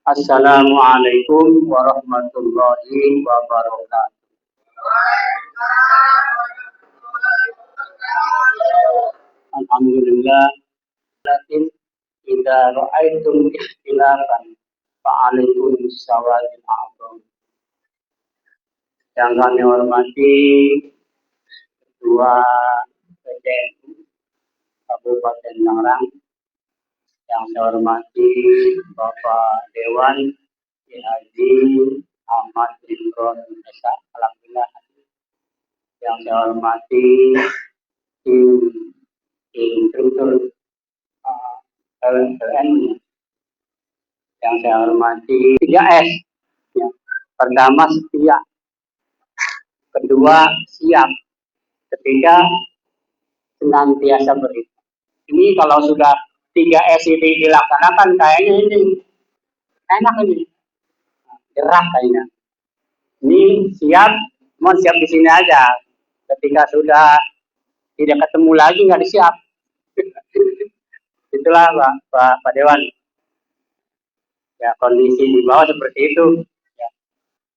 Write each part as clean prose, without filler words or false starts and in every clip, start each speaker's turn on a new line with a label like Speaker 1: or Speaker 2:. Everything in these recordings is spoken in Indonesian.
Speaker 1: Assalamualaikum warahmatullahi wabarakatuh. Alhamdulillah. Lakin idza ra'aitum ikhtilafan fa'alaikum bisawadil a'zam. Yang kami hormati Ketua PCNU Kabupaten Tangerang, yang saya hormati Bapak Dewan Ki Haji Ahmad Imron Esa, alhamdulillah. Yang saya hormati tim instruktur LPN, yang saya hormati 3S. Ya. Pertama setia, kedua siap, ketiga senantiasa beriman. Ini kalau sudah 3S ini dilaksanakan, kayaknya ini enak, ini gerak kayaknya. Ini siap, mau siap di sini aja. Ketika sudah tidak ketemu lagi, nggak disiap. Itulah Pak Dewan. Ya, kondisi di bawah seperti itu. Ya.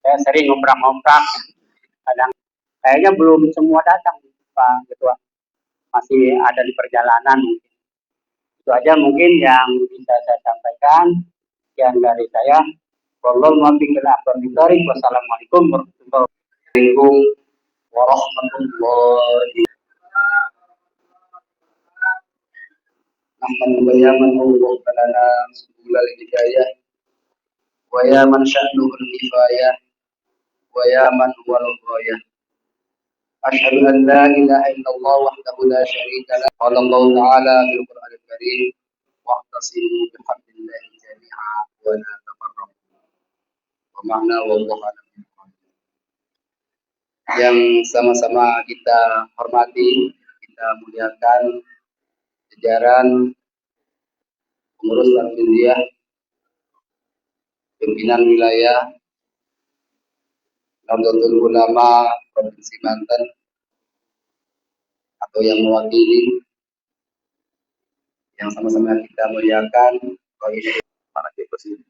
Speaker 1: Saya sering ngomprak-ngomprak. Kadang kayaknya belum semua datang, Pak Ketua. Masih ada di perjalanan. Itu aja mungkin yang bisa saya sampaikan. Sekian dari saya. Wassalamualaikum warahmatullahi wabarakatuh. Wa ya man sya'nuhul kifayah wa ya man huwal ghayah. Asyhadu an la ilaha illallah wahdahu la syarika lah. Qala Allah Ta'ala fil Qur'anil Karim, wa'tasimu bihablillahi jami'an wa la tafarraqu. Wa ma'na wallahu a'lam. Yang sama-sama kita hormati, kita muliakan jajaran pengurus Tarbiyyah, pimpinan wilayah Nahdlatul Ulama Provinsi Banten atau yang mewakili, yang sama-sama kita muliakan
Speaker 2: para Presiden.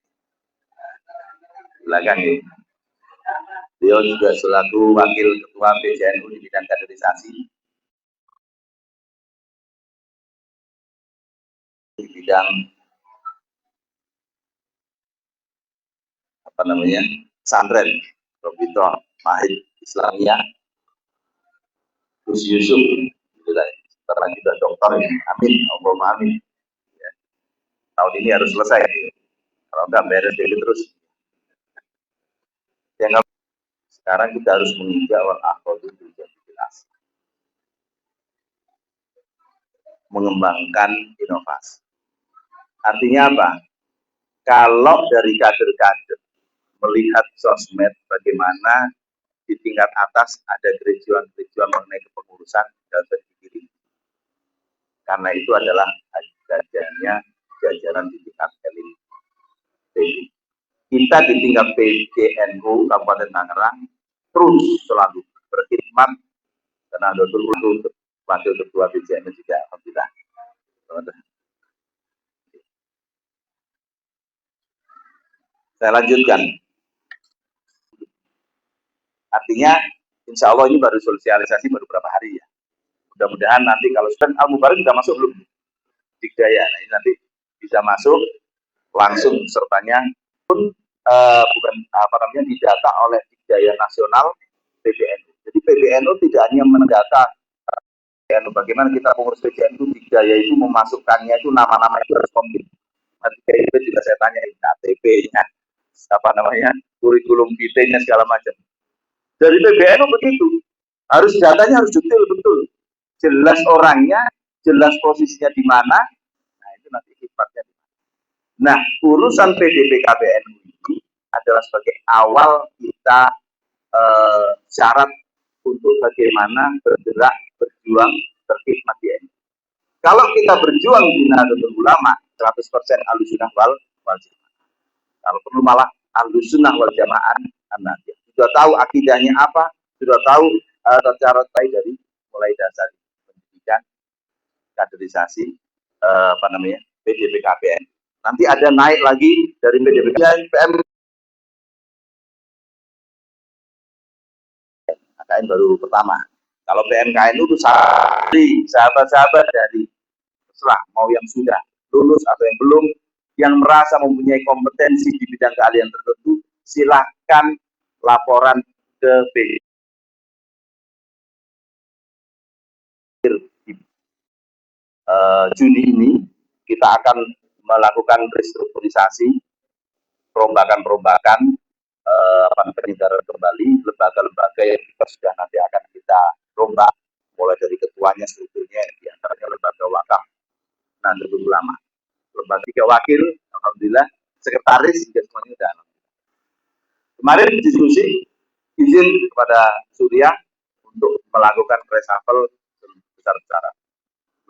Speaker 2: Silakan ya. Beliau juga selaku Wakil Ketua PCNU di bidang kaderisasi, di bidang pesantren, Profesor Mahid Islamiyah, Gus Yusuf, sekarang juga dokter, amin, Allahumma amin. Ya. Tahun ini harus selesai, kalau enggak beres jadi terus. Yang sekarang kita harus menginjak mengembangkan inovasi. Artinya apa? Kalau dari kader-kader melihat sosmed bagaimana di tingkat atas ada kericuan-kericuan mengenai kepengurusan dan sendiri. Karena itu adalah jajaran di tingkat elit. Kita di tingkat PCNU Kabupaten Tangerang terus selalu berkhidmat karena ada dulu Wakil Ketua PCNU juga alhamdulillah. Saya lanjutkan. Artinya, insya Allah ini baru sosialisasi baru berapa hari ya. Mudah-mudahan nanti kalau sudah Al-Mubarak sudah masuk belum? Digdaya. Nah, ini nanti bisa masuk langsung sertanya pun bukan didata oleh Digdaya Nasional PBNU. Jadi PBNU tidak hanya mendata PBNU, bagaimana kita pengurus PBNU Digdaya itu memasukkannya itu nama-nama itu harus komplit. Nanti itu juga saya tanya KTP-nya, kurikulum vitae-nya segala macam. Dari PBNU begitu, harus datanya harus detail betul, jelas orangnya, jelas posisinya di mana. Nah itu nanti sifatnya. Nah urusan PDPKBNU ini adalah sebagai awal kita syarat untuk bagaimana bergerak, berjuang, berkhidmat di NU. Kalau kita berjuang di Nahdlatul Ulama 100% Ahlussunnah wal Jamaah. Kalau perlu malah Ahlussunnah wal Jamaah. Sudah tahu akidahnya apa, sudah tahu cara dari mulai dasar pendidikan, kaderisasi, PDPKBN. Nanti ada naik lagi dari PDBK PM KKN baru pertama. Kalau PMKN itu sahabat-sahabat dari terserah mau yang sudah lulus atau yang belum, yang merasa mempunyai kompetensi di bidang keahlian tertentu, silahkan laporan ke BI. Juni ini kita akan melakukan restrukturisasi, perombakan penyegaran kembali lembaga-lembaga yang kita sudah nanti akan kita rombak, mulai dari ketuanya, strukturnya, diantaranya lembaga wakaf Nahdlatul Ulama, lembaga 3 wakil, alhamdulillah, sekretaris juga semuanya sudah. Kemarin diskusi izin kepada Surya untuk melakukan reshuffle besar-besaran.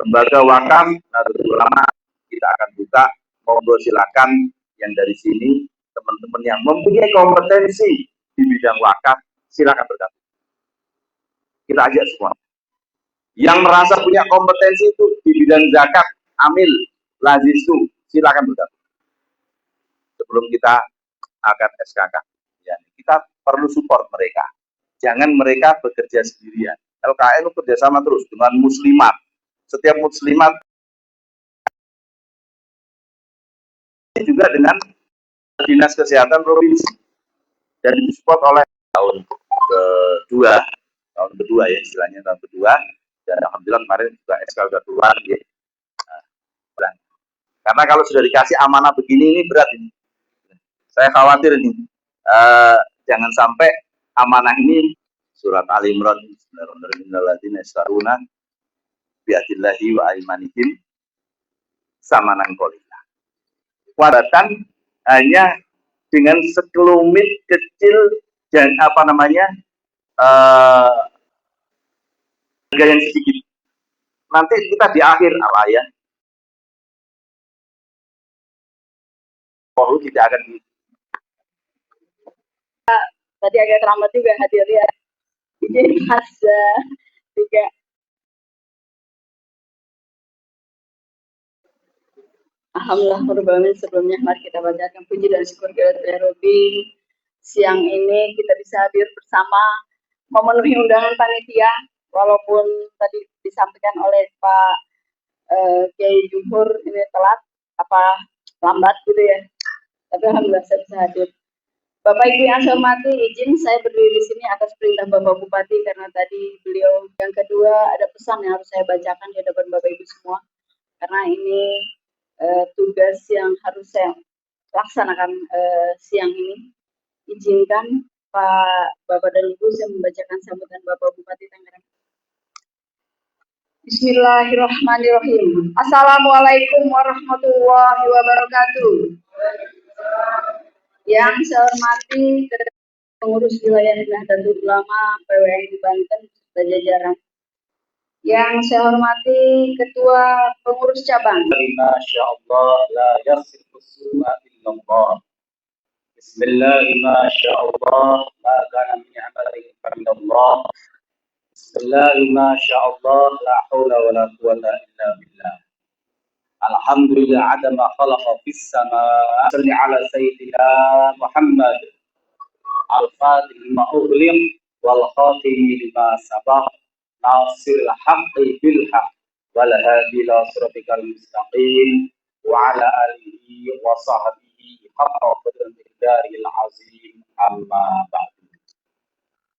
Speaker 2: Lembaga wakaf Nahdlatul Ulama kita akan buka, monggo silakan yang dari sini teman-teman yang mempunyai kompetensi di bidang wakaf silakan bergabung. Kita ajak semua. Yang merasa punya kompetensi itu di bidang zakat, amil, lazisu, silakan bergabung. Sebelum kita akan SKK, ya, kita perlu support mereka. Jangan mereka bekerja sendirian. LKN itu kerjasama terus dengan muslimat. Setiap muslimat juga dengan Dinas Kesehatan Provinsi dan disupport oleh tahun kedua ya istilahnya tahun kedua, dan alhamdulillah kemarin juga SK sudah keluar ya. Nah, karena kalau sudah dikasih amanah begini ini berat ini. Saya khawatir ini jangan sampai amanah ini surat Ali Imran biadillahi wa aimanihim samanan qalila. Waratan hanya dengan sekelumit kecil dan harga yang sedikit. Nanti kita di akhir ya. Tidak akan
Speaker 3: tadi agak terlambat juga hadir ya. Jadi Mazda juga. Alhamdulillah berbahagia. Sebelumnya mari kita bacakan puji dan syukur kepada Rabbi. Siang ini kita bisa hadir bersama memenuhi undangan panitia, walaupun tadi disampaikan oleh Pak Kiai Jumhur ini telat lambat gitu ya. Tapi alhamdulillah saya bisa hadir. Bapak Ibu yang saya hormati, izin saya berdiri di sini atas perintah Bapak Bupati karena tadi beliau. Yang kedua, ada pesan yang harus saya bacakan di hadapan Bapak Ibu semua. Karena ini tugas yang harus saya laksanakan siang ini. Izinkan Pak, Bapak dan Ibu saya membacakan sambutan Bapak Bupati Tangerang. Bismillahirrahmanirrahim. Assalamualaikum warahmatullahi wabarakatuh. Yang saya hormati pengurus wilayah Nahdlatul Ulama PWNI Banten serta jajaran. Yang saya hormati ketua pengurus cabang.
Speaker 4: Masyaallah la yasifu su'a illallah. Bismillahirrahmanirrahim. Ma kana min amalin farindallah. Bismillahirrahmanirrahim. La haula wa la quwwata illa billah. Alhamdulillah ada ma khalaqa fis samaa. Salli ala sayyidina Muhammad al-fatih lima ughliq wal khatim lima sabaq nasiril haqqi bil haqq wal hadi ila siratikal mustaqim wa ala alihi wa sahbihi haqqa qadril azim amma ba'du.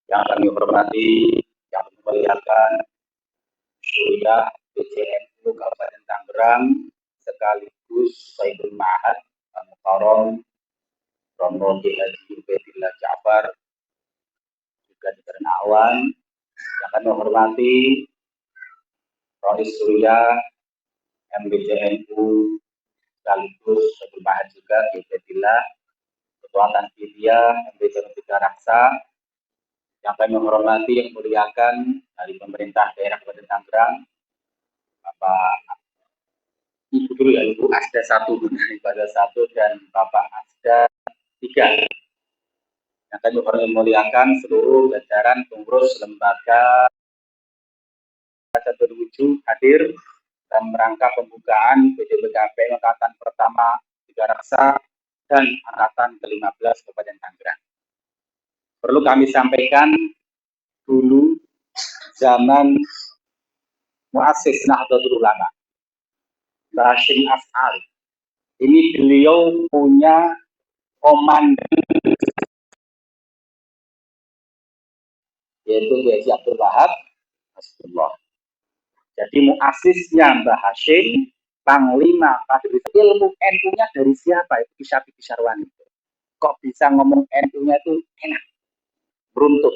Speaker 4: Yang kami hormati, yang kami muliakan Surya PCNU Kabupaten Tangerang sekaligus Sayyidul Ma'had Al-Mukarram Romo Haji Ubaidillah Ja'far, juga jajaran Awan. Yang kami hormati Rois Surya MBCNU sekaligus Sayyidul Ma'had juga Ubaidillah, Ketua Tanfidia MBCNU Tiga Raksa. Yang kami hormati, yang muliakan dari pemerintah daerah Kabupaten Tangerang, Bapak Ibu dulu ya, Ibu Asda 1, Ibadah 1 dan Bapak Asda 3. Yang kami muliakan seluruh jajaran pengurus lembaga berwujud hadir dalam rangka pembukaan PDBKP angkatan pertama Tiga Raksa dan Angkatan ke-15 Kabupaten Tangerang. Perlu kami sampaikan dulu zaman muassis Nahdlatul Ulama, Mbah Hasyim As'ari. Ini beliau punya komandan yaitu Kiai Abdul Wahab Hasbullah. Jadi muasisnya Mbah Hasyim, Panglima Kaderisasi, ilmu NU-nya dari siapa? Itu Kisyafi Kisarwani. Kok bisa ngomong NU-nya itu enak, beruntut.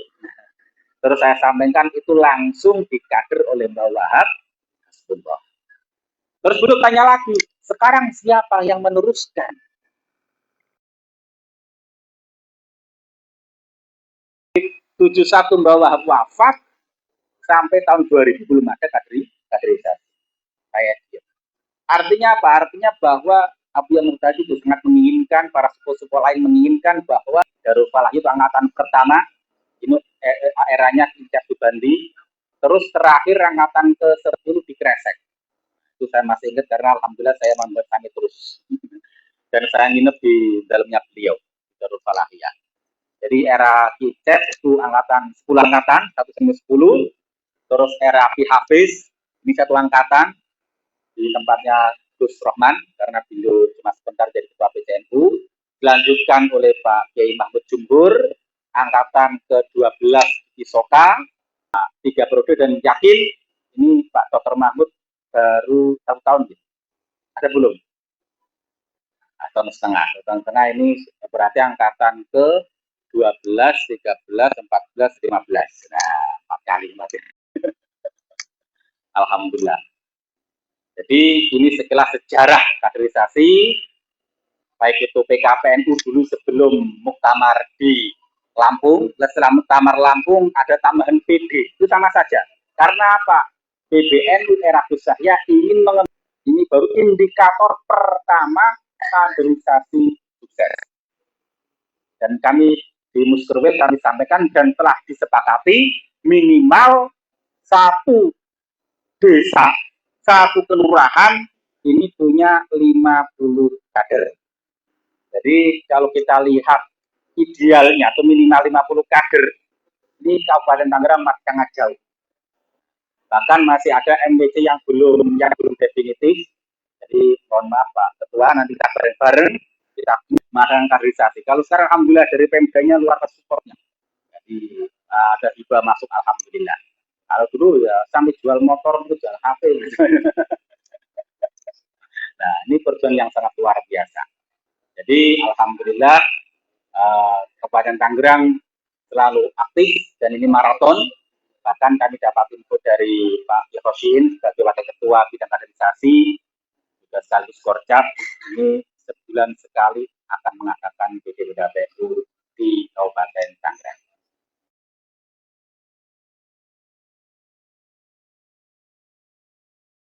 Speaker 4: Terus saya sampaikan itu langsung dikader oleh Mbah Wahab Hasbullah. Terus beliau tanya lagi, sekarang siapa yang meneruskan? 71 Mbah Wahab wafat, sampai tahun 2000 belum ada kaderisasi. Kayak gitu. Artinya apa? Artinya bahwa Abu Yang Muhtadi itu sangat menginginkan, para sepuh-sepuh lain menginginkan bahwa Darul Falah itu angkatan pertama, ini eranya Kincak Subandi, terus terakhir angkatan ke-10 di Kresek. Itu saya masih ingat karena alhamdulillah saya membersamai terus. Dan saya nginep di dalamnya beliau, Darul Falahiyah. Jadi era Kincak itu angkatan 10 angkatan, 1-10, terus era Ki Hafiz, ini 1 angkatan, di tempatnya Gus Rohman karena beliau cuma sebentar jadi ketua PCNU, dilanjutkan oleh Pak Kiai Mahmud Jumbur, angkatan ke-12 di Soka, 3 periode, dan yakin ini Pak Dr. Mahmud baru 1 tahun gitu. Ada belum? Tahun setengah ini berarti angkatan ke-12, 13, 14, 15. Nah, 4 kali masih. Alhamdulillah. Jadi ini sekilas sejarah kaderisasi, baik itu PKPNU dulu sebelum Muktamar di Lampung, setelah Muktamar Lampung ada tambahan PD, itu sama saja. Karena apa? PBNU era Gus Yahya ingin ini baru indikator pertama kaderisasi sukses. Dan kami di Muskerwil kami sampaikan dan telah disepakati minimal 1 desa, 1 kelurahan ini punya 50 kader. Jadi kalau kita lihat idealnya atau minimal 50 kader, ini Kabupaten Tangerang masih sangat jauh. Bahkan masih ada MPC yang belum definitif. Jadi mohon maaf Pak Ketua, nanti kita bareng-bareng kita melakukan kaderisasi. Kalau sekarang alhamdulillah dari Pemdanya luar supportnya. Jadi ada hibah masuk alhamdulillah. Kalau dulu ya sampai jual motor itu jual HP. Nah, ini perjuangan yang sangat luar biasa. Jadi alhamdulillah Kabupaten Tangerang selalu aktif dan ini maraton. Bahkan kami dapat info dari Pak Yehosin sebagai wakil ketua bidang kaderisasi juga sekaligus Korcap, ini sebulan sekali akan mengadakan